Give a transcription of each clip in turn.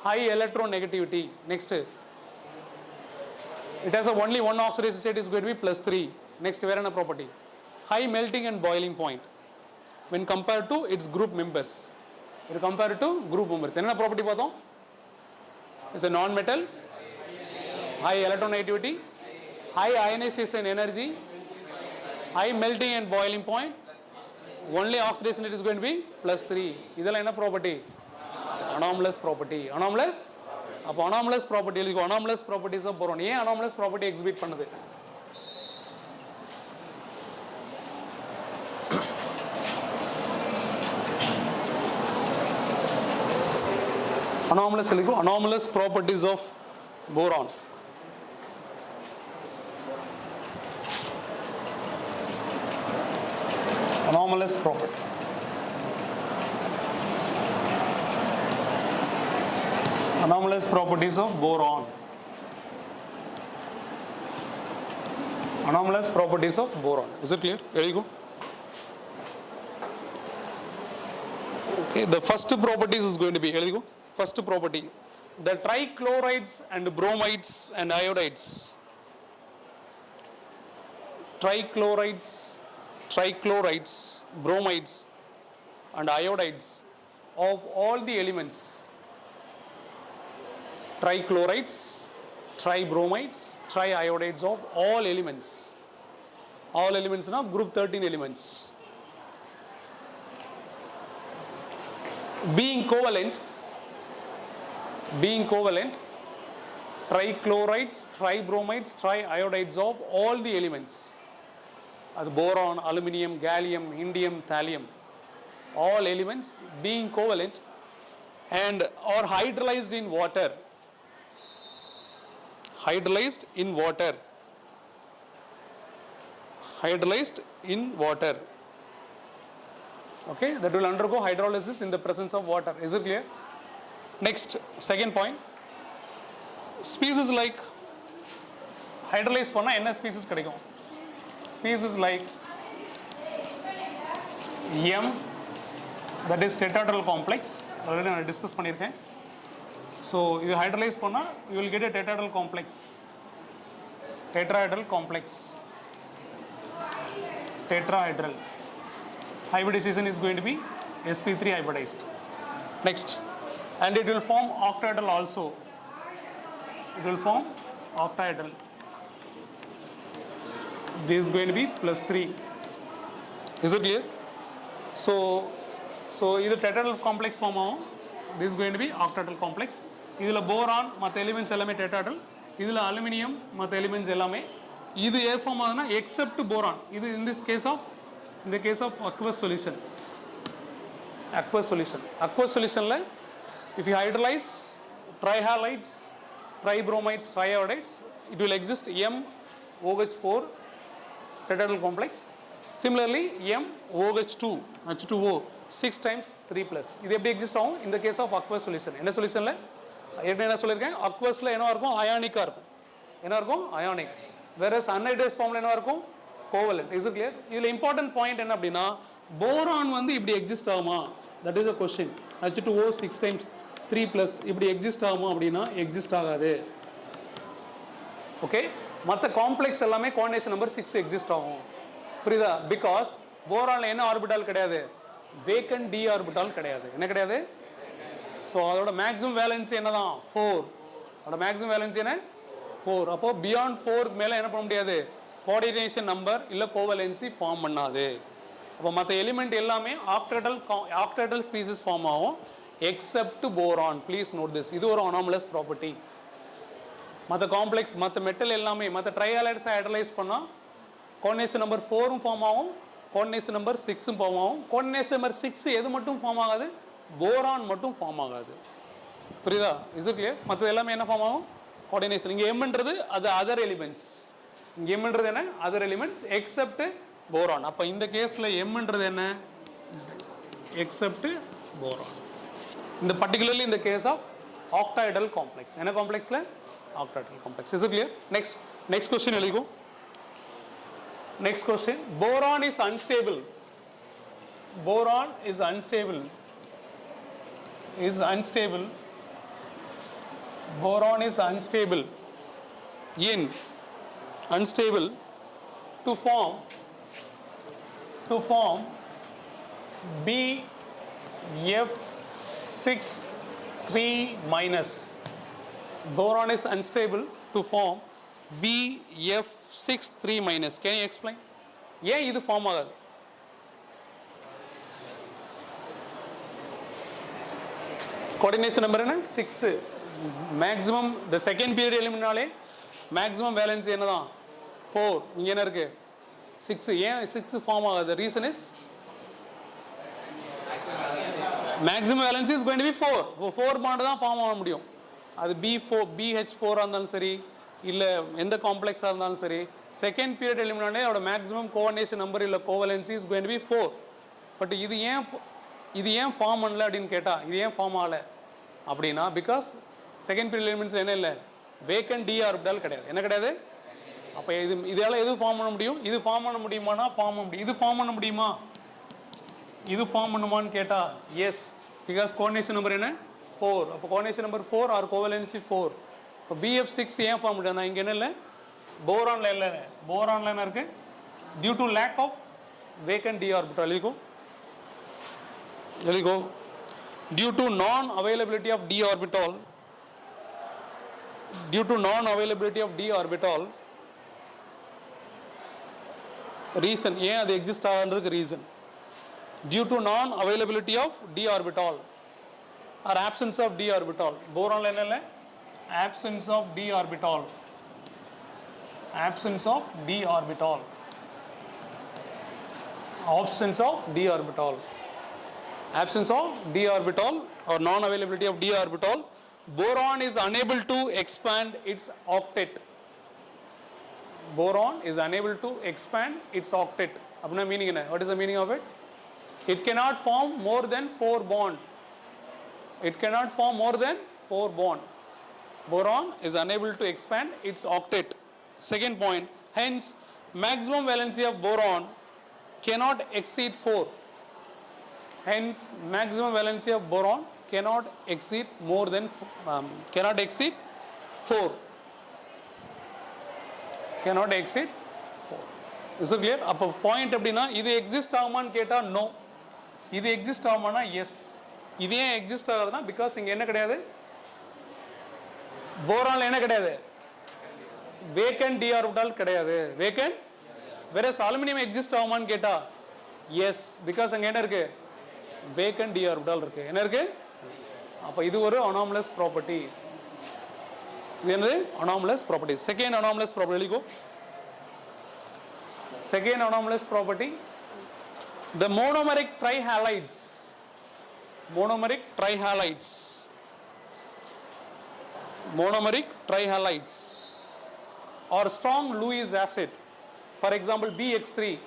high electronegativity. Next, it has only one oxidation state is going to be +3. Next, where another property? High melting and boiling point when compared to its group members. When compared to group members, what property? It's a non-metal, high electronegativity, high ionization energy, high melting and boiling point, only oxidation rate is going to be +3. This is a property? Anomalous property. Anomalous? Anomalous property. Anomalous properties of boron. Why anomalous property exhibit பண்ணுது? Anomalous properties of boron. Anomalous property. Anomalous properties of boron. Anomalous properties of boron. Is it clear? Very good. Okay, the first properties is going to be, here you go. First property, the trichlorides and bromides and iodides. Trichlorides, bromides and iodides of all the elements. Trichlorides, tribromides, triiodides of all elements. All elements now group 13 elements. Being covalent, trichlorides, tribromides, triiodides of all the elements. Boron, aluminium, gallium, indium, thallium, all elements being covalent and are hydrolyzed in water. Hydrolyzed in water. Hydrolyzed in water. Okay, that will undergo hydrolysis in the presence of water. Is it clear? Next, second point. Species like hydrolyze panna enna species kadikum? Species like M, that is tetrahedral complex. Already I discuss பண்ணிருக்கேன். So you hydrolyze panna, you will get a tetrahedral complex. Tetrahedral complex. Tetrahedral. Hybridization is going to be sp3 hybridized. Next, and it will form octahedral also. It will form octahedral. This is going to be +3. Is it clear? So either tetrahedral complex form ஆகும். This is going to be octahedral complex. இதில் boron மற்ற elements எல்லாமே tetrahedral. இதில் aluminium மற்ற elements எல்லாமே இது A form ஆகுதுன்னா except boron. இது in the case of aqueous solution. Aqueous solution ல if you hydrolyze trihalides, tribromides, triiodides, it will exist MOH4 tetrahedral complex. Similarly, MOH2 H2O 6 times 3 plus. இது எப்படி exist ஆகும்? இந்த case of aqueous solution. என்ன சொல்யூஷன்ல என்ன சொல்லியிருக்கேன்? aqueousல என்ன இருக்கும்? அயானிக்கா இருக்கும். என்ன இருக்கும்? அயானிக். whereas anhydrous ஃபார்ம்ல என்ன இருக்கும்? கோவலன்ட். Is it clear? இதுல இம்பார்ட்டன்ட் பாயிண்ட் என்ன அப்படின்னா போரான் வந்து இப்படி எக்ஸிஸ்ட் ஆகுமா? That is a question. H2O 6 times 3 plus இப்படி எக்ஸிஸ்ட் ஆகுமா அப்படின்னா எக்ஸிஸ்ட் ஆகாது. ஓகே, மற்ற காம்ப்ளெக்ஸ் எல்லாமே கோஆர்டினேஷன் நம்பர் 6 எக்ஸிஸ்ட் ஆகும். புரியுதா? பிகாஸ் போரான்ல என்ன ஆர்பிட்டால் கிடையாது? வேக்கன்ட் டி ஆர்பிட்டால் கிடையாது. என்ன கிடையாது? ஸோ அதோட மேக்ஸிமம் வேலன்சி என்னதான்? 4. அதோட மேக்ஸிமம் வேலன்சி என்ன? 4. அப்போ பியாண்ட் 4 மேலே என்ன பண்ண முடியாது? கோஆர்டினேஷன் நம்பர் இல்லை கோவலன்சி ஃபார்ம் பண்ணாது. அப்போ மற்ற எலிமெண்ட் எல்லாமே ஆக்டேடல் ஸ்பீசிஸ் ஃபார்ம் ஆகும் except boron. Please note this. இது ஒரு அனாமலஸ் ப்ராப்பர்ட்டி. மற்ற காம்ப்ளெக்ஸ் மற்ற மெட்டல் எல்லாமே மற்ற ட்ரையாலைட்ஸை ஹைட்ரலைஸ் பண்ணால் கோஆர்டினேஷன் நம்பர் 4 ஃபார்ம் ஆகும், கோஆர்டினேஷன் நம்பர் 6 ஃபார்ம் ஆகும். கோஆர்டினேஷன் நம்பர் 6 எது மட்டும் ஃபார்ம் ஆகாது? போரான் மட்டும் ஃபார்ம் ஆகாது. புரியுதா? Is it clear? மற்ற எல்லாமே என்ன ஃபார்ம் ஆகும்? கோஆர்டினேஷன். இங்கே எம்ன்றது அது அதர் எலிமெண்ட்ஸ். இங்கே எம்ன்றது என்ன? Other elements except boron. அப்போ இந்த கேஸில் எம்ன்றது என்ன? Except boron. இந்த பர்டிகுலர்லி இந்த கேஸ் ஆஃப் ஆக்டாய்டல் காம்ப்ளெக்ஸ். என்ன காம்ப்ளெக்ஸில்? Octahedral complex. Is it clear? Next question எழுதிக்கோ. Next question. Boron is unstable. Boron is unstable. Is unstable boron is unstable to form BF63 minus. Boron is unstable to form BF63 minus. Can you explain? ஏன் இது form ஆகாது? Coordination number என்ன? 6. Maximum the second period எலிமெண்ட்னாலே maximum valency என்னதான்? 4. இங்கே என்ன இருக்கு? 6. ஏன் 6 ஃபார்ம் ஆகாது? Reason is maximum valency is going to be 4. 4 bond தான் ஃபார்ம் ஆக முடியும். அது BH4 இருந்தாலும் சரி, இல்லை எந்த காம்ப்ளெக்ஸாக இருந்தாலும் சரி, செகண்ட் பீரியட் எலிமெண்ட்னாலே அதோட மேக்ஸிமம் கோஆர்டினேஷன் நம்பர் இல்லை covalency is going to be 4. But இது ஏன் ஃபார்ம் பண்ணல அப்படின்னு கேட்டால், இது ஏன் ஃபார்ம் ஆகலை அப்படின்னா, பிகாஸ் செகண்ட் பீரியட் எலிமெண்ட்ஸ் என்ன இல்லை, வேக்கன்ட் டி ஆர்பிட்டால் கிடையாது. என்ன கிடையாது? அப்போ இதால் எது ஃபார்ம் பண்ண முடியும்? இது ஃபார்ம் பண்ண முடியுமானா ஃபார்ம் பண்ண முடியும். இது ஃபார்ம் பண்ண முடியுமா? இது ஃபார்ம் பண்ணுமான்னு கேட்டால் எஸ், பிகாஸ் கோஆர்டினேஷன் நம்பர் என்ன? 4. அப்போ கோஆர்டினேஷன் நம்பர் 4 ஆர் கோவலன்சி 4. இப்போ BF6 ஏன் ஃபார்ம் பண்ணுறா? இங்கே என்ன இல்லை, போரான்ல இல்லை. போரான்ல என்ன இருக்குது? Due to lack of vacant D orbital. எழுதிக்கோ. Due to non-availability of d orbital, reason ஏன் அது எக்ஸிஸ்ட் ஆகுறதுக்கு reason, due to non-availability of d orbital or absence of d orbital. போரான்ல என்ன இல்லை? absence of d orbital. Absence of d orbital or non-availability of d orbital. Boron is unable to expand its octet. Apna meaning என்ன? What is the meaning of it? It cannot form more than 4 bond. Boron is unable to expand its octet. Second point, hence maximum valency of boron cannot exceed 4. Hence maximum valency of boron cannot exceed 4. Is it clear? அப்போ point அப்படின்னா இது exist ஆகுமான்னு கேட்டால் no, இது exist ஆகுமானா S. இது ஏன் exist ஆகுதுன்னா, because இங்கே என்ன கிடையாது, போரான்ல என்ன கிடையாது, வேக்கன்ட் டி ஆர்பிட்டால் கிடையாது. வேக்கன்ட் வேறஸ் அலுமினியம் எக்ஸிஸ்ட் ஆகுமான்னு கேட்டா எஸ், பிகாஸ் அங்கே என்ன இருக்கு, வேக்கன்ட் டி ஆர்பிட்டால் இருக்கு. என்ன இருக்கு? அப்போ இது ஒரு அனாமலஸ் ப்ராப்பர்ட்டி. இது என்னது? Anomalous property. Second anomalous property எழுதிக்கோ. Second anomalous property, the monomeric trihalides or strong Lewis acid, for example BX3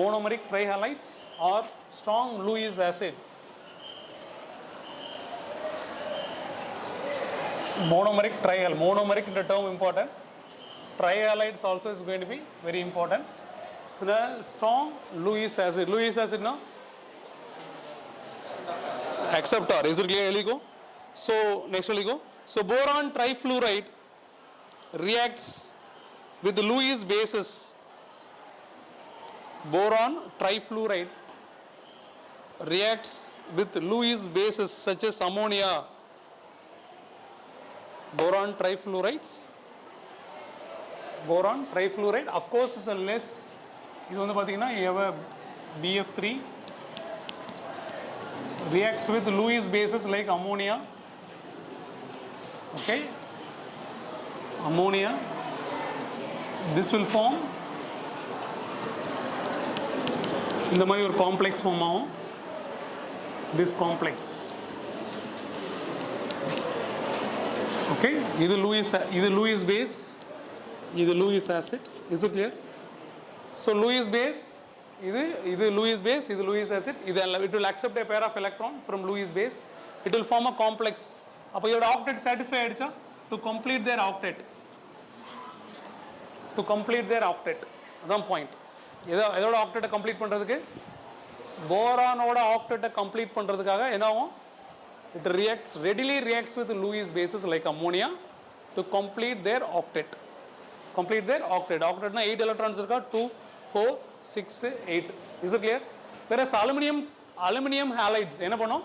monomeric trihalides or strong Lewis acid. Monomeric in the term important. Trihalides also is going to be very important. So the strong Lewis acid now acceptor. Is it clear? Eligo. So next eligo. So boron trifluoride reacts with Lewis bases. Boron trifluoride reacts with Lewis bases such as ammonia. Boron trifluoride of course is a less. இது வந்து பாத்தீங்கன்னா you have a BF3 reacts with Lewis bases like ammonia. Okay, ammonia, this will form இந்த மாதிரி ஒரு complex form ஆகும். this complex. Okay, இது Lewis base, இது Lewis acid. Is it clear? So Lewis base, இது Lewis base, இது Lewis acid. It will accept a pair of electron from Lewis base. It will form a complex. அப்போ இதோட octet satisfy ஆயிடுச்சா? To complete their octet. அதான் point. எதோட octet complete பண்றதுக்கு, போரானோட octet complete பண்றதுக்காக என்ன ஆகும், It readily reacts with Lewis bases like ammonia to complete their octet. Octet na 8 electrons irka, 2, 4, 6, 8. Is it clear? Whereas aluminum halides என்ன பண்ணும்?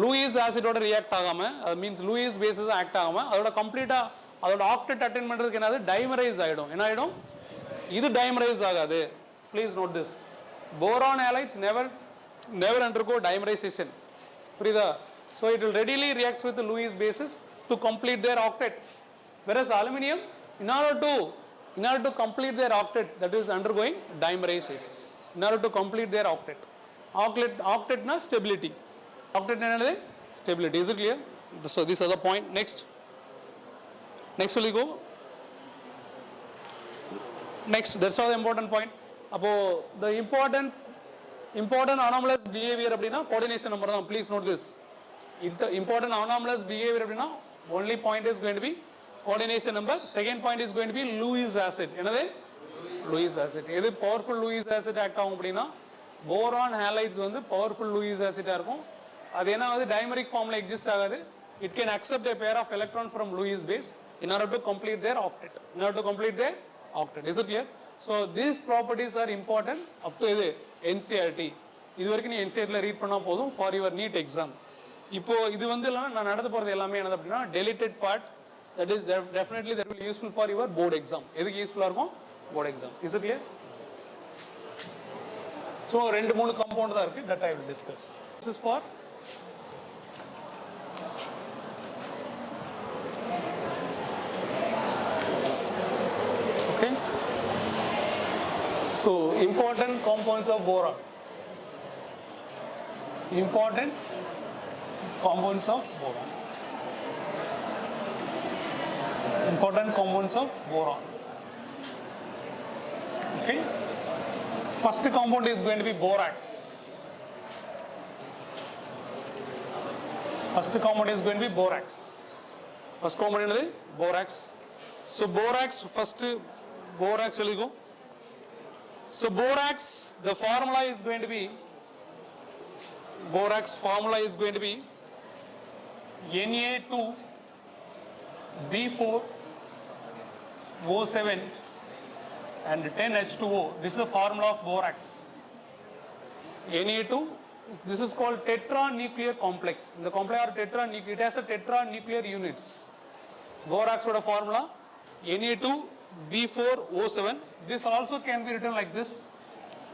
Lewis acid ஓட react ஆகாம, means Lewis bases act ஆகாம, அதோட கம்ப்ளீட்டா அதோட octet attain பண்றதுக்கு என்னது dimerize ஆயிடும். என்ன ஆயிடும்? இது dimerize ஆகாது. Please note this. Boron halides never undergo dimerization. புரியுதா? So it will readily react with the Lewis bases to complete their octet. Whereas aluminum, in order to complete their octet, that is undergoing dimerization. In order to complete their octet na stability. Octet na stability. Is it clear? So this is the point. Next will we go. Next, that's all the important point. Appo the important anomalous behavior அப்படினா coordination number தான். Please note this. Important anomalous behavior அப்படினா only point is going to be coordination number. Second point is going to be Lewis acid. என்னது? Lewis acid. எது powerful Lewis acid act ஆகும் அப்படினா boron halides வந்து powerful Lewis acid ஆ இருக்கும். அது என்ன வந்து dimeric formula exist ஆகாது. It can accept a pair of electron from Lewis base in order to complete their octet. Is it clear? So these properties are important up to இது NCERT. இது வரைக்கும் நீ NCERT ல read பண்ணா போதும் for your NEET exam. இப்போ இது வந்து நான் நடந்து போறது எல்லாமே என்னது அப்படினா deleted part, that is definitely that will be useful for your board exam. எதுக்கு யூஸ்ஃபுல்லா இருக்கும்? board exam. Is it clear? So ரெண்டு மூணு காம்பவுண்ட் தான் இருக்கு, that I will discuss. This is for okay. So important compounds of boron. Important compounds of boron. Okay. First compound is going to be borax. First compound is going to be borax. So borax, first borax will go. So borax, the formula is going to be Na2B4O7 and 10H2O. This is the formula of borax. Na2, this is called tetranuclear complex. In the complex are it has a tetranuclear units. Borax with a formula Na2B4O7. This also can be written like this: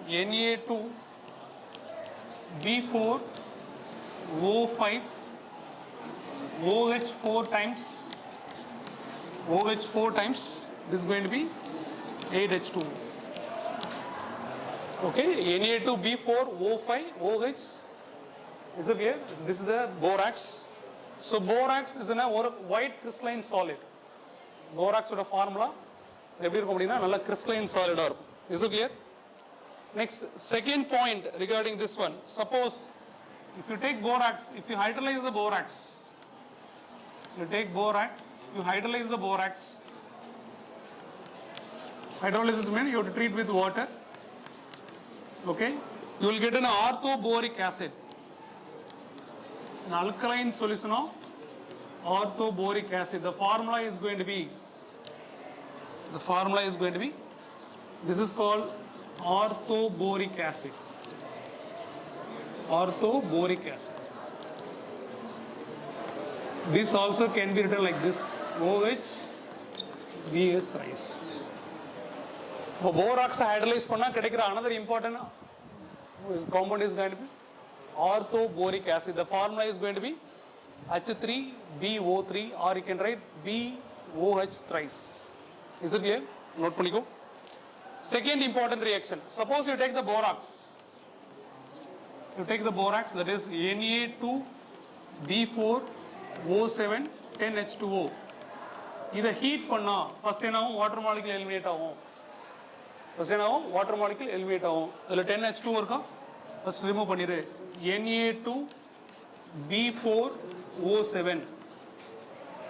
Na2B4O5 OH4 times. This is going to be 8H2. Okay, Na2B4O5 OH. Is it clear? This is the borax. So borax is a white crystalline solid. Borax with a formula. Crystalline solid. Is it clear? Next, second point regarding this one. Suppose if you take borax, if you hydrolyze the borax, hydrolyze the borax. Hydrolysis means you have to treat with water. Okay, you will get an orthoboric acid, an alkaline solution of orthoboric acid. The formula is going to be, this is called orthoboric acid. This also can be written like this: OH VS thrice. Borax hydrolyze panna kedikra another important compound is going to be orthoboric acid. The formula is going to be H3BO3, or you can write BOH thrice. Is it clear? Note paniko. Second important reaction. Suppose you take the borax. That is Na2B4O7 10H2O. Either heat panna, first water molecule eliminate agum. Water molecule eliminate agum. Adha 10H2O irukka. First remove பண்ணிரு. Na2B4O7.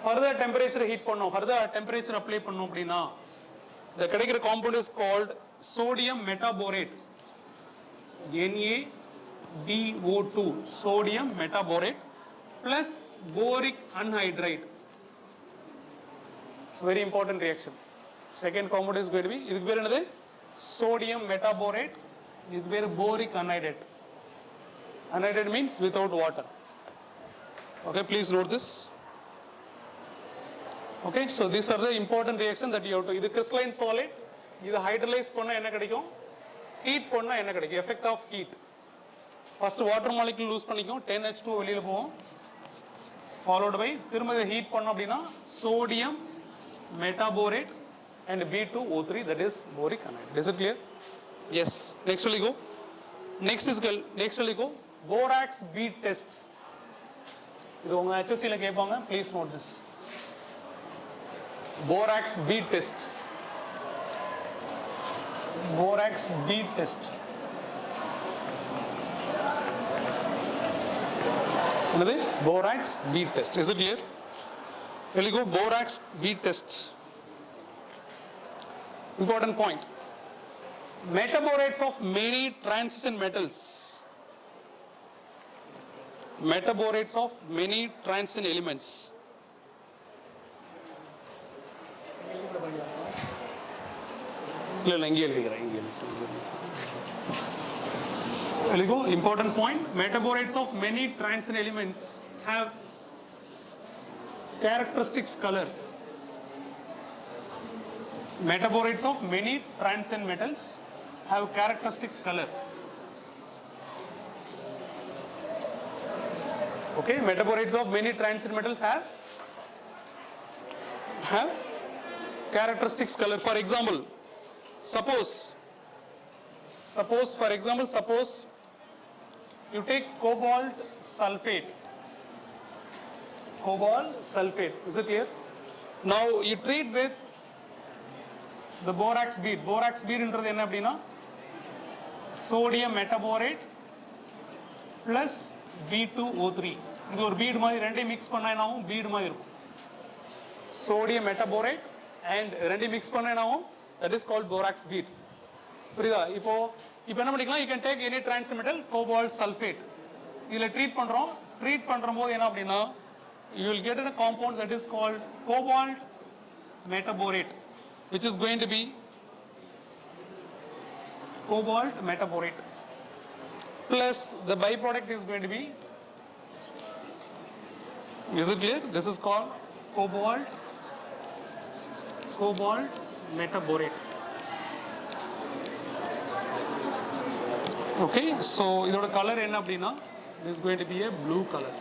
Further temperature heat பண்ணோம். Further temperature apply பண்ணோம் அப்படினா the கிடைக்கிற compound is called sodium metaborate. NaBO2, sodium metaborate. plus boric anhydride. It's a very important reaction. Second compound is going to be, இதுக்கு பேர் என்னது? Sodium metaborate. இதுக்கு பேர் boric anhydride. Anhydride means without water. Okay, please note this. Okay, so these are the important reactions that you have to, இது crystalline solid, இது hydrolyze பண்ணா என்ன கிடைக்கும்? Heat பண்ணா என்ன கிடைக்கும்? Effect of heat. First water molecule lose பண்ணிக்கும், 10H2 வெளியில போகும். Followed by திரும்ப இதை heat பண்ணோம் அப்படின்னா sodium metaborate and B2O3, that is boric anhydride. Is it clear? Yes. Next will go. Next will go borax bead test. இது உங்க HSC ல கேட்பாங்க. Please note this. Borax bead test. Borax bead test. Another borax bead test. Is it clear? Here we go. Borax bead test. Important point. Metaborates of many transition metals. Metaborates of many transition elements. Important point. Metaborates of many transition elements have characteristics color. Metaborates of many transition metals have characteristics color. Okay, metaborates of many transition metals have characteristics color. For example, suppose you take cobalt sulfate. Is it clear? Now you treat with the borax bead. Borax bead என்றது என்ன அப்படினா sodium metaborate plus B2O3. இது ஒரு bead மாதிரி ரெண்டையும் mix பண்ணா என்ன ஆகும்? bead மாதிரி இருக்கும். Sodium metaborate and ரெண்டையும் mix பண்ணா என்ன ஆகும்? That is called borax bead. புரியுதா? இப்போ என்ன பண்ணிக்கலாம்? You can take any transition metal, cobalt sulfate. இதுல ட்ரீட் பண்றோம்போது என்ன அப்படினா you will get a compound that is called cobalt metaborate, which is going to be cobalt metaborate plus the byproduct is going to be, is it clear? This is called cobalt metaborate. Okay, so இதோட color என்ன அப்படினா this is going to be a blue color.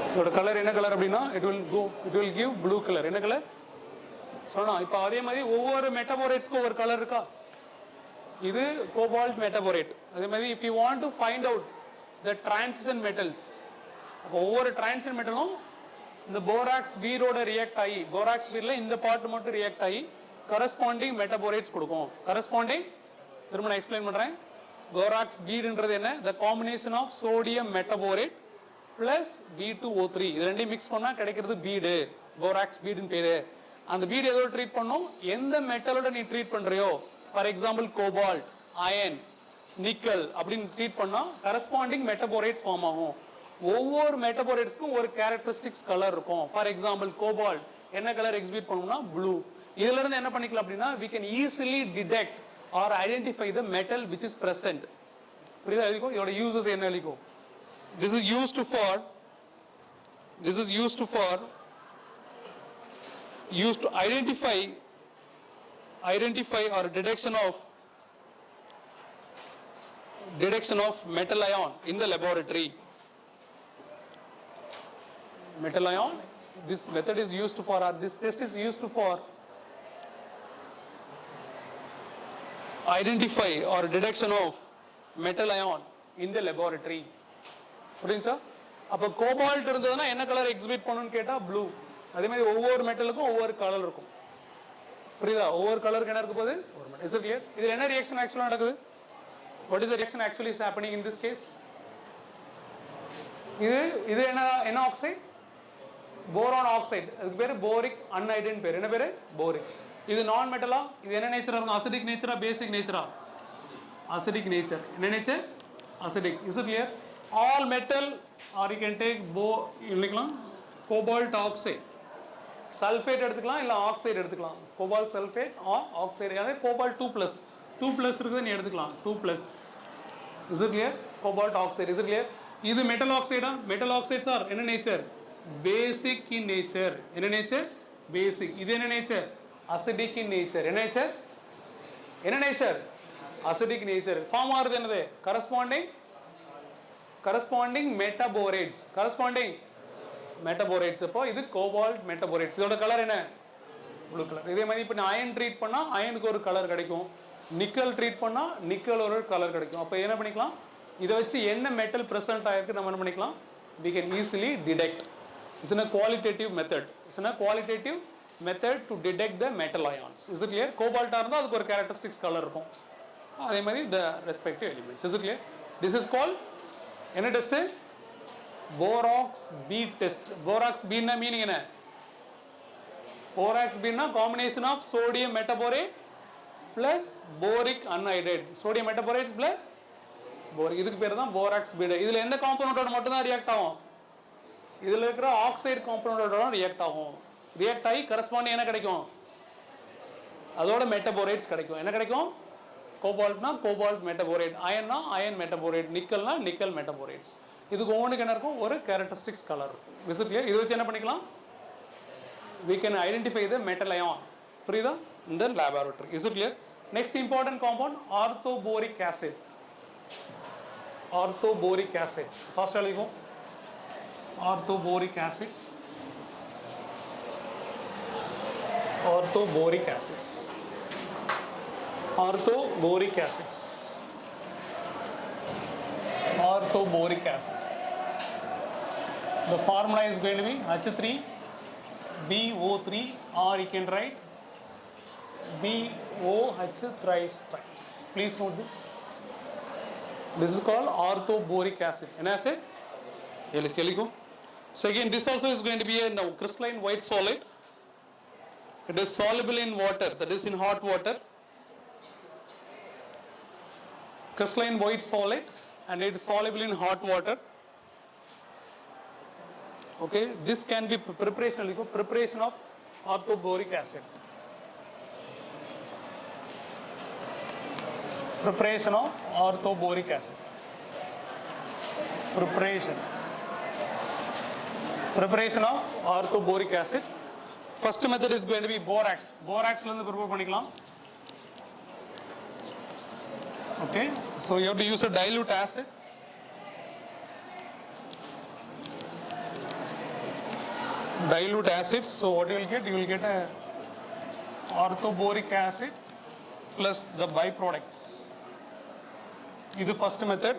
இதோட colour என்ன colour அப்படினா it will give blue color. என்ன colour சொன்னா? இப்போ அதே மாதிரி ஒவ்வொரு மெட்டபோரேட்ஸ்க்கு ஒரு கலர் இருக்கா? இது கோபால்ட் மெட்டபோரேட். அதே மாதிரி if you want to find out the transition metals, அப்போ ஒவ்வொரு transition metalலும் இந்த போராக்ஸ் பீரோட ரியாக்ட் ஆகி, போராக்ஸ் பீர்ல இந்த பார்ட் மட்டும் ரியாக்ட் ஆகி கரஸ்பாண்டிங் மெட்டபோரேட்ஸ் கொடுக்கும். கரஸ்பாண்டிங் திரும்ப நான் எக்ஸ்பிளைன் பண்றேன். போராக்ஸ் பீட்ன்றது என்ன? the combination of sodium metaborate plus B2O3 இது ரெண்டையும் மிக்ஸ் பண்ணா கிடைக்கிறது பீடு, போராக்ஸ் பீடுன்னு பேரு. அந்த பீடு எதோட ட்ரீட் பண்ணும்? எந்த மெட்டலோட நீ ட்ரீட் பண்றியோ, for example cobalt, iron, nickel அப்படின்னு ட்ரீட் பண்ணா கரஸ்பாண்டிங் மெட்டபோரேட்ஸ் ஃபார்ம் ஆகும். ஒவ்வொரு மெட்டபோரேட்ஸ்க்கும் ஒரு கேரக்டரிஸ்டிக்ஸ் கலர் இருக்கும். ஃபார் எக்ஸாம்பிள் கோபால்ட் என்ன கலர் எக்ஸிபிட் பண்ணும்னா ப்ளூ. இதுல இருந்து என்ன பண்ணிக்கலாம் அப்படின்னா we can easily detect or identify the metal which is present. புரியுதா? எழுதிக்கோ. இதோட யூசஸ் என்ன எழுதிக்கோ. This is used to identify or detection of metal ion in the laboratory. Metal ion, this method is used for, or this test is used for identify or detection of metal ion in the laboratory. புரியுதா? அப்ப cobalt இருந்ததுன்னா என்ன colour exhibit பண்ணனும்னு கேட்டா blue. அதே மாதிரி ஒவ்வொரு மெட்டலுக்கும் ஒவ்வொரு கலர் இருக்கும். புரியுதா? ஒவ்வொரு கலருக்கு என்ன இருக்க போகுது? ஒரு மெட்டல். Is it clear? இதுல என்ன ரியாக்ஷன் ஆக்சுவலா நடக்குது? What is the reaction actually is happening in this case? இது என்ன ஆக்சைடு? Boron oxide. அதுக்கு பேரு போரிக் அன்ஹைட்ரைடு பேரு. என்ன பேரு? போரிக். இது நான் மெட்டலா? இது என்ன நேச்சரா இருக்கும்? அசிடிக் நேச்சரா, பேசிக் நேச்சரா? Acidic nature. என்ன nature? Acidic. Is it clear? all metal, or you can take cobalt oxide. Sulfate எடுத்துக்கலாம் இல்ல ஆக்சைடு எடுத்துக்கலாம். Cobalt sulfate or oxide. அதே cobalt 2+. 2+ இருக்குதுன்னு நீ எடுத்துக்கலாம். 2+. Is it clear? Cobalt oxide. Is it clear? இது metal oxide. Metal oxides are என்ன nature? Basic in nature. என்ன nature? Basic. இது என்ன nature? Acidic in nature. என்ன nature? என்ன nature? Acidic nature. Form ஆகுது என்னது? Corresponding metaborates. Corresponding metaborates. அப்போ இது cobalt metaborates. இதோட கலர் என்ன? Blue colour. இதே மாதிரி இப்போ அயன் ட்ரீட் பண்ணா அயனுக்கு ஒரு கலர் கிடைக்கும். நிக்கல் ட்ரீட் பண்ணா நிக்கல் ஒரு கலர் கிடைக்கும். அப்போ என்ன பண்ணிக்கலாம்? இதை வச்சு என்ன மெட்டல் பிரசன்ட் ஆயிருக்கு நம்ம என்ன பண்ணிக்கலாம்? We can easily detect. It's a qualitative method. It's a qualitative method to detect the metal ions. Is it clear? Cobalt இருந்தா அதுக்கு ஒரு characteristics color இருக்கும். அதே மாதிரி the respective elements. Is it clear? This is called என்ன test? borax B test. borax B னா meaning என்ன? borax B னா combination of sodium metaborate plus boric anhydride. sodium metaborate plus boric. இதுக்கு பேர் தான் borax B. இதுல எந்த காம்பவுண்டோட மட்டும் தான் ரியாக்ட் ஆகும்? இதுல இருக்கிற ஆக்சைடு காம்பவுண்டோட ரியாக்ட் ஆகும். ரியாக்ட் ஆகி கரஸ்பாண்டிங் என்ன கிடைக்கும்? அதோட மெட்டபோரேட்ஸ் கிடைக்கும். என்ன கிடைக்கும்? கோபால்ட்னா கோபால்ட் மெட்டபோரேட், அயன்னா அயன் மெட்டபோரேட், நிக்கல்னா நிக்கல் மெட்டபோரேட்ஸ். இதுக்கு ஒவ்வொன்றுக்கு என்ன இருக்கும்? ஒரு கேரக்டரிஸ்டிக்ஸ் கலர் இருக்கும். விசிட்லியே இது வச்சு என்ன பண்ணிக்கலாம்? We can identify the metal ion. புரியுதா? In the laboratory. Is it clear? Next important compound, orthoboric acid. Orthoboric acid. First I'll go. Orthoboric acids. Orthoboric acids. Orthoboric acids. Orthoboric acid. The formula is going to be H3BO3, or you can write BOH thrice times. Please note this. This is called orthoboric acid. An acid? So again, this also is going to be a crystalline white solid. It is soluble in water, that is in hot water. Crystalline white solid, and it is soluble in hot water. Okay, this can be preparation of orthoboric acid. Preparation of orthoboric acid. Preparation of orthoboric acid. First method is going to be borax. Borax la irundhu prepare panikalam. Okay, so you have to use a dilute acid. Dilute acids. So what you will get? You will get a orthoboric acid plus the byproducts. This is the first method.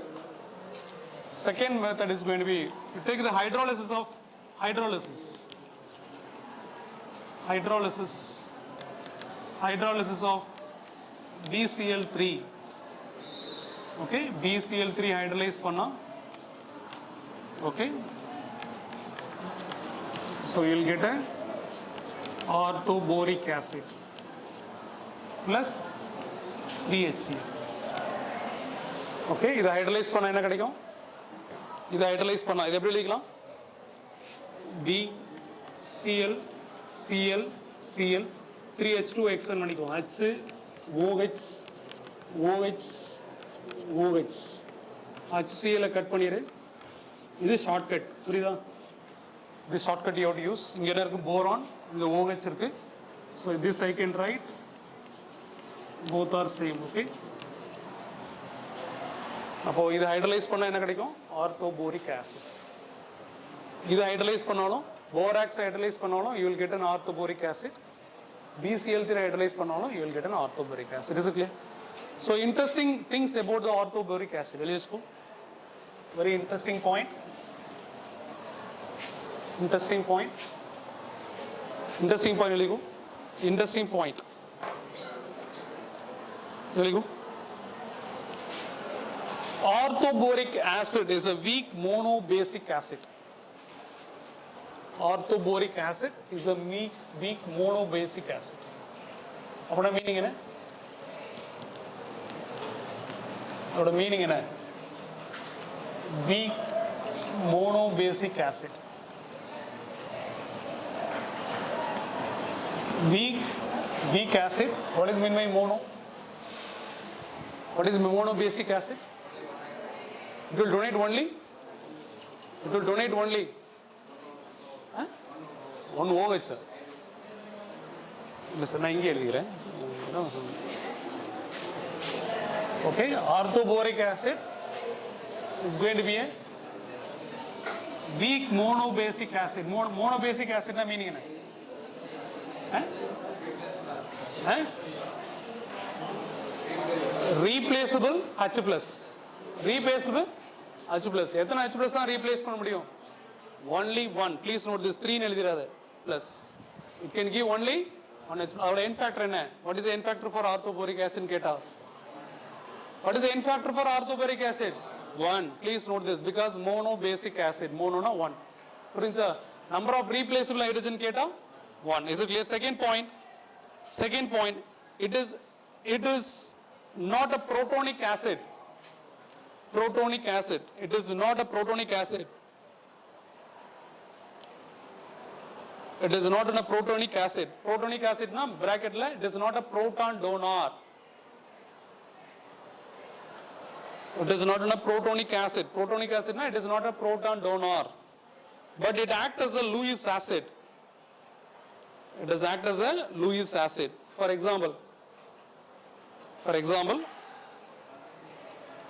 Second method is going to be, you take the hydrolysis of BCl3. Okay, BCl3 hydrolyze panna. Okay, so you will get a orthoboric acid plus 3HCl. Okay, இது hydrolase பண்ணா என்ன கிடைக்கும்? இது hydrolase பண்ணா இது எப்படி எழுதிக்கலாம்? BCl Cl Cl 3H2X1 பண்ணிக்கோ. H OH OH OH HCl cut பண்ணிரு. இது ஷார்ட்கட். புரியுதா? This shortcut you have to use. இங்க என்ன இருக்கு? boron, இங்க OH இருக்கு. So this I can write, both are same. Okay, அப்போ இது ஹைட்ரலைஸ் பண்ணா என்ன கிடைக்கும்? orthoboric acid. இது ஹைட்ரலைஸ் பண்ணாலும், borax ஹைட்ரலைஸ் பண்ணாலும் you will get an orthoboric acid. BCl3 hydrolyze பண்ணாலும் you will get an orthoboric acid. Is it clear? So interesting things about the orthoboric acid. Will you just go? Very interesting point. Interesting point. Interesting point. Will you go? Interesting point. Will you go? Orthoboric acid is a weak monobasic acid. Orthoboric acid is a weak monobasic acid. What is meaning? What is meaning? weak monobasic acid. Weak acid. What is meant by mono? What is monobasic acid? It will donate only. It will donate only. Huh? One OH, sir. Listen, I am okay, orthoboric acid is going to be a weak monobasic acid. Monobasic acid na meaning hai? Huh? Replaceable H plus. Replaceable H plus. எத்தனை H plus தான் replace பண்ண முடியும்? Only one. Please note this 3 னு எழுதிராத. Plus. It can give only one H. அவரோட N factor என்ன? What is the N factor for orthoboric acid கேட்டா? What is the N factor for orthoboric acid? 1. Please note this because monobasic acid. Mono na 1. புரிஞ்சா? Number of replaceable hydrogen கேட்டா? 1. Is it clear? Second point. It is not a protonic acid. Protonic acid. It is not a protonic acid. It is not a protonic acid. Protonic acid na bracket la, it is not a proton donor. It is not a protonic acid. Protonic acid na, it is not a proton donor. But it acts as a Lewis acid. It does act as a Lewis acid. For example,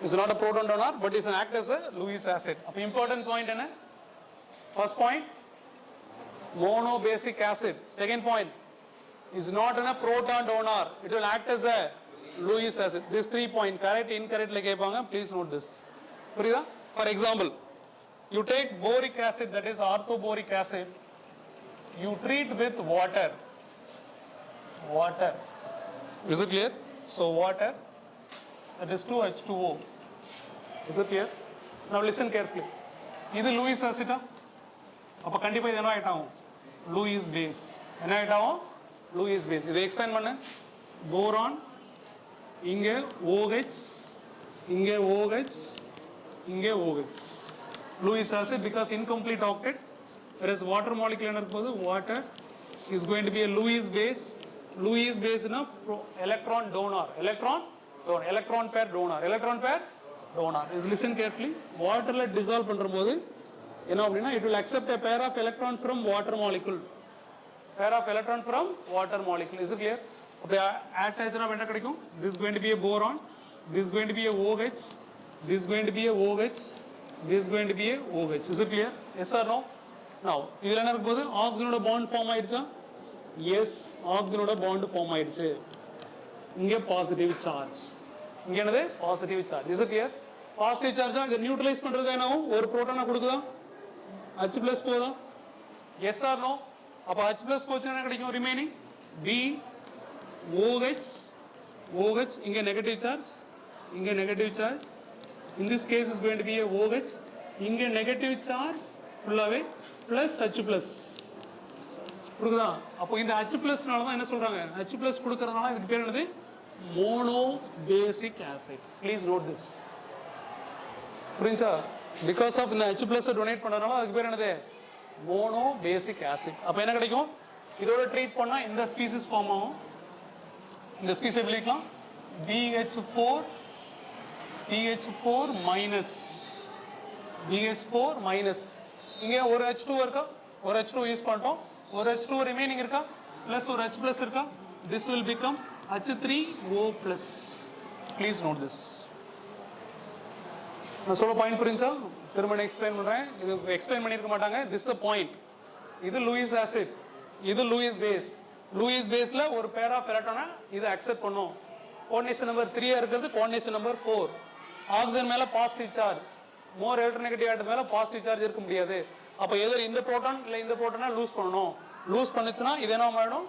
it's not a proton donor, but it acts as a Lewis acid. Important point is, first point, monobasic acid. Second point, is not a proton donor. It will act as a Lewis acid. These 3 points, correct, incorrect, please note this. For example, you take boric acid, that is orthoboric acid, you treat with water. Is it clear? So water, that is 2H2O. Is it clear? Now listen carefully. This is Lewis acid. அப்ப கண்டிப்பா இது என்ன ஆயிட்டாகும்? Lewis base. என்ன ஆயிட்டாகும்? Lewis base. இதை expand பண்ணு. Boron, இங்க OH, இங்க OH, இங்க OH. Lewis acid because incomplete octet. Whereas water molecule என்ன இருக்கும்போது water is going to be a Lewis base. Lewis base na electron donor. Electron pair donor. Is listen carefully. Water la dissolve பண்றம்போது என்ன அப்படினா it will accept a pair of electron from water molecule. Is it clear? அப்ப attach na என்ன கிடைக்கும்? This is going to be a boron. This is going to be a OH. This is going to be a OH. This is going to be a OH. Is it clear? Yes or no? Now, இதுல என்ன இருக்கும்போது oxygen bond form ஆயிடுச்சா? Yes, oxygen bond form ஆயிடுச்சு. இங்க positive charge. இங்க என்னது? Positive charge. Is it clear? Positive charge இங்க neutralize பண்றது என்ன ஆகும்? ஒரு புரோட்டானை கொடுக்குதா? H plus போதா? Yes or no? அப்ப H plus போச்சுன்னா என்ன கிடைக்கும்? Remaining B OH இங்க negative charge. In this case is going to be a OH. இங்க negative charge ஃபுல்லாவே plus H plus. புரியுதா? அப்போ இந்த H plus-னால தான் என்ன சொல்றாங்க? H plus கொடுக்கறதுனால இதுக்கு பேர் என்னது? Monobasic acid. Please note this. புரியுதா? Because of இந்த H plus டொனேட் பண்றதுனால அதுக்கு பேர் என்னது? Monobasic acid. அப்ப என்ன கிடைக்கும்? இதோட ட்ரீட் பண்ணா இந்த ஸ்பீசிஸ் ஃபார்ம் ஆகும். இந்த ஸ்பீசிஸ் எப்படி இருக்கலாம்? BH4 minus. இங்க ஒரு H2 இருக்கா? ஒரு H2 யூஸ் பண்ணிட்டோம். ஒரு H2 remaining இருக்கா? plus ஒரு H plus இருக்கா? This will become H3O plus. Please note this. நான் சொல்ல பாயிண்ட் புரிஞ்சா? திரும்ப எக்ஸ்பிளைன் பண்றேன். இது எக்ஸ்பிளைன் பண்ணிருக்க மாட்டாங்க. This is a point. இது Lewis acid. இது Lewis base. Lewis baseல ஒரு pair of electron இது accept பண்ணும். coordination number 3 இருக்குது, coordination number 4. Oxygen மேல positive charge. more electronegative atom மேல positive charge இருக்க முடியாது. அப்ப எதர் இந்த புரோட்டான் இல்ல இந்த புரோட்டானை லூஸ் பண்ணனும். லூஸ் பண்ணுச்சுனா இது என்ன மாறிடும்?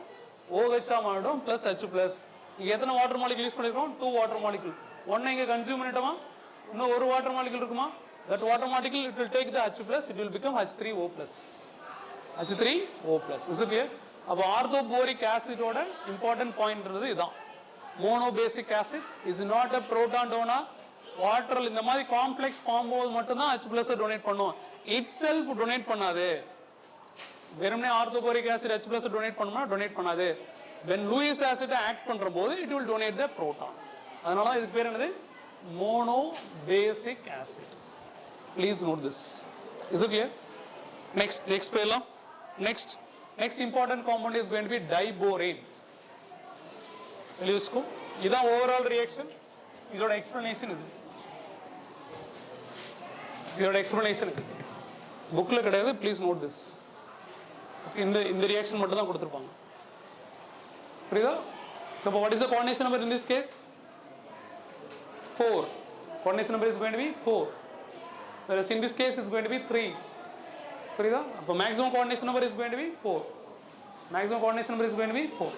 OH ஆ மாறிடும் plus H plus. இங்க எத்தனை வாட்டர் மாலிக்யூல் யூஸ் பண்ணிருக்கோம்? 2 வாட்டர் மாலிக்யூல். ஒண்ணே இங்க கன்சியூம் பண்ணிட்டோமா? இன்னும் ஒரு வாட்டர் மாலிக்யூல் இருக்குமா? that water molecule it will take the H plus, it will become H3O plus. H3O plus. Is it clear? அப்ப orthoboric acid ஓட important point இருக்கு இதான். Monobasic acid is not a proton donor. Water இந்த மாதிரி complex form போது மட்டும் தான் H+ donate பண்ணும். இட் செல்ஃப் டொனேட் பண்ணாது. வெறுமனே ஆர்த்தோபோரிக் ஆசிட் H+ டொனேட் பண்ணுமா? டொனேட் பண்ணாது. when லூயிஸ் ஆசிட் ஆக்ட் பண்ற போது it will donate the proton. அதனால இதுக்கு பேர் என்னது? Mono basic acid. Please note this. Is it clear? Next பேரலாம். Next important compound is going to be diborane. எழுதிக்கோ. இதான் ஓவரால் ரியாக்ஷன். இதோட எக்ஸ்பிளனேஷன் இது. புக்ல கிடையாது. Please note this. இந்த ரியாக்ஷன் மட்டும் தான் கொடுத்துருப்பாங்க. புரியுதா? So what is the coordination number in this case? 4. Coordination number is going to be 4. Whereas in this case is going to be 3. புரியுதா? அப்போ maximum coordination number is going to be 4. Maximum coordination number is going to be 4.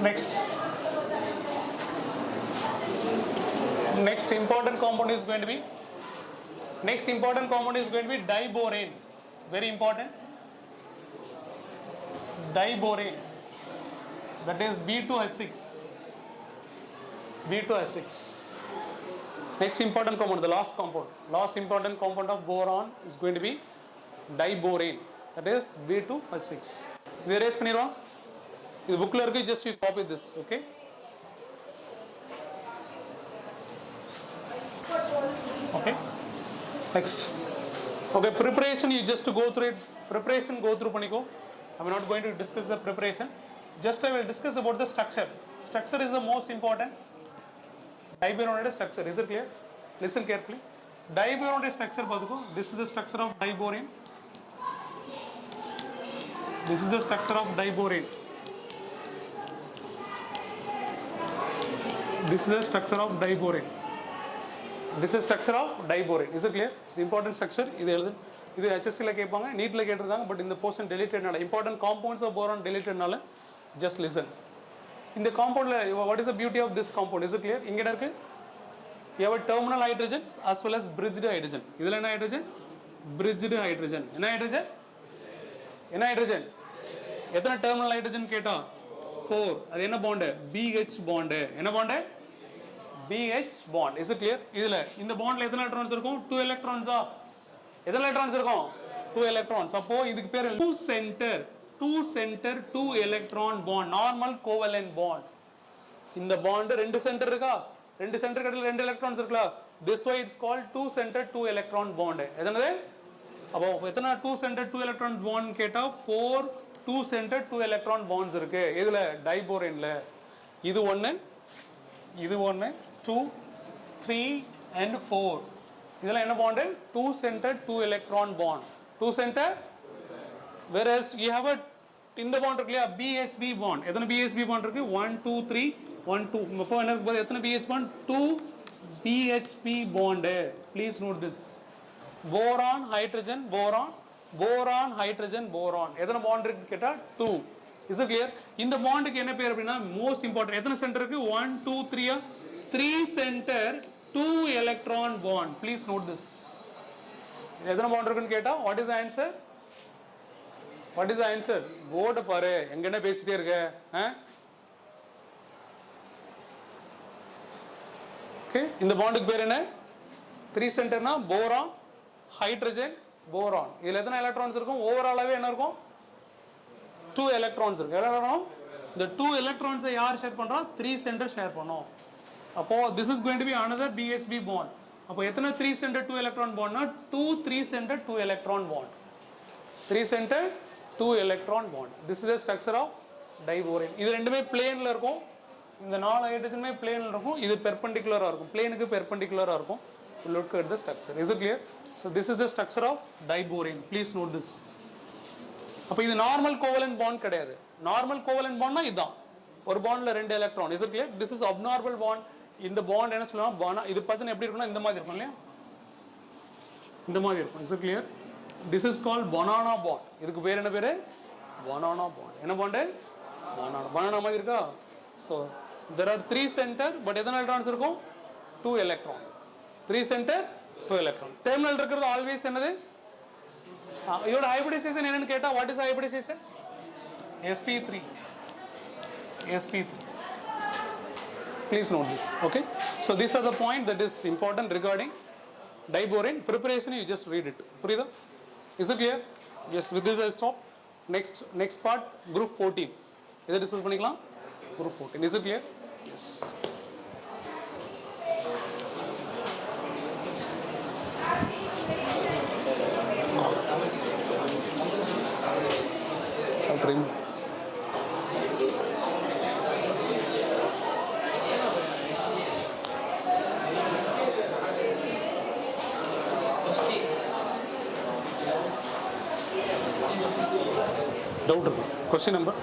Next important compound is going to be diborane. Very important. Diborane. That is B2H6. Next important compound, the last important compound of boron is going to be diborane. That is B2H6. இது erase பண்ணிடுவோம். இது bookல இருக்கு. Just you copy this. Okay. Next. Okay, preparation you just go through it. Go through பண்ணிக்கோ. I'm not going to discuss the preparation. Just I will discuss about the structure. Structure is the most important. Diborane structure. Is it clear? Listen carefully. Diborane structure பாத்துக்கோ. This is the structure of diborane. This is the structure of diborane. Is it clear? It's important structure. இது HSC ல கேட்பாங்க, நீட்ல கேட்டிருக்காங்க. But இந்த portion டெலிட்டட்னால important compounds of boron டெலிட்டட்னால just listen. இந்த காம்பவுண்ட்ல what is the beauty of this compound? Is it clear? இங்க இருக்கு you have terminal hydrogens as well as bridged hydrogen. இதுல என்ன ஹைட்ரஜன்? bridged hydrogen. என்ன ஹைட்ரஜன்? எத்தனை டெர்மினல் ஹைட்ரஜன் கேட்டா? 4. அது என்ன பாண்ட்? BH bond. என்ன bond? BH bond. Is it clear? இதுல இந்த பாண்ட்ல எத்தனை எலக்ட்ரான்ஸ் இருக்கும்? 2 எலக்ட்ரான்ஸா? எத்தனை எலக்ட்ரான்ஸ் இருக்கும்? 2 எலக்ட்ரான்ஸ். அப்போ இதுக்கு பேர் 2 centre 2 electron bond. Normal covalent bond. இந்த பாண்ட் 2 சென்டர் இருக்கா? 2 சென்டர் கடையில 2 எலக்ட்ரான்ஸ் இருக்குல. This way it's called 2 center 2 electron bond. எதனது? அப்போ எத்தனை 2 center 2 electron bond கேட்டா 4 2 center 2 electron bonds இருக்கு. இதுல டைபோரேன்ல இது 1 2 3 and 4. இதெல்லாம் என்ன bond? 2 center 2 electron bond. 2 center. Whereas you have a இந்த பாண்ட் இருக்கு இல்லையா? BSB bond. எத்தனை BSB bond இருக்கு? 1 2 3 1 2. அப்போ என்ன இருக்கு? எத்தனை BH bond? 2 BHP bond. Please note this. Boron hydrogen boron. எத்தனை பாண்ட் இருக்கு கேட்டா 2. Is it clear? இந்த பாண்டுக்கு என்ன பேர் அப்படின்னா மோஸ்ட் இம்பார்ட்டன்ட். எத்தனை சென்டர் இருக்கு? 1 2 3 3 centre 2 electron bond. Please note this. எத்தனை பாண்ட் இருக்குன்னு கேட்டா what is the answer? Board பாரு. எங்க என்ன பேசிட்டே இருக்க? ஓகே, இந்த பாண்டுக்கு பேர் என்ன? 3 சென்டர்னா போரான் ஹைட்ரஜன் போரான். இதுல எத்தனை எலக்ட்ரான்ஸ் இருக்கும்? ஓவராலாவே என்ன இருக்கும்? 2 எலக்ட்ரான்ஸ் இருக்கு. இந்த 2 எலக்ட்ரான்ஸை யார் ஷேர் பண்றா? 3 சென்டர் ஷேர் பண்ணும். அப்போ this is going to be another BSB bond. அப்போ எத்தனை 3 center 2 electron bondனா 2 3 center 2 electron bond. 3 center 2 electron bond. This is the structure of diborane. இது ரெண்டுமே பிளேன்ல இருக்கும். இந்த 4 ஹைட்ரஜனுமே பிளேன்ல இருக்கும். இது பெர்பெண்டிகுலரா இருக்கும். பிளேனுக்கு பெர்பெண்டிகுலரா இருக்கும். Look at the structure. Is it clear? So this is the structure of diborane. Please note this. அப்ப இது நார்மல் கோவலன்ட் பாண்ட் கிடையாது. நார்மல் கோவலன்ட் பாண்ட்னா இதுதான். ஒரு பாண்ட்ல 2 electron. Is it clear? This is abnormal bond. இந்த பாண்ட் என்ன சொல்லுவாங்க? இது பார்த்தா எப்படி இருக்கும்னா இந்த மாதிரி இருக்கும் இல்லையா? இந்த மாதிரி இருக்கும். Is it clear? This is called banana bond. இதுக்கு பேர் என்ன பேரு? banana bond. என்ன பாண்ட்? banana மாதிரி இருக்கா? So there are 3 center but எத்தனை எலக்ட்ரான்ஸ் இருக்கும்? 2 electron. 3 center 2 electron. டெர்மினல் இருக்குது always என்னது? இதோட ஹைபிரிடைசேஷன் என்னன்னு கேட்டா what is hybridization? sp3. Please note this. Okay. So these are the point that is important regarding diborane. Preparation you just read it. Purida? Is it clear? Yes. With this I stop. Next part group 14. Is it discuss பண்ணிக்கலாம்? Group 14. Is it clear? Yes. I'll trim this. Doubt. Question number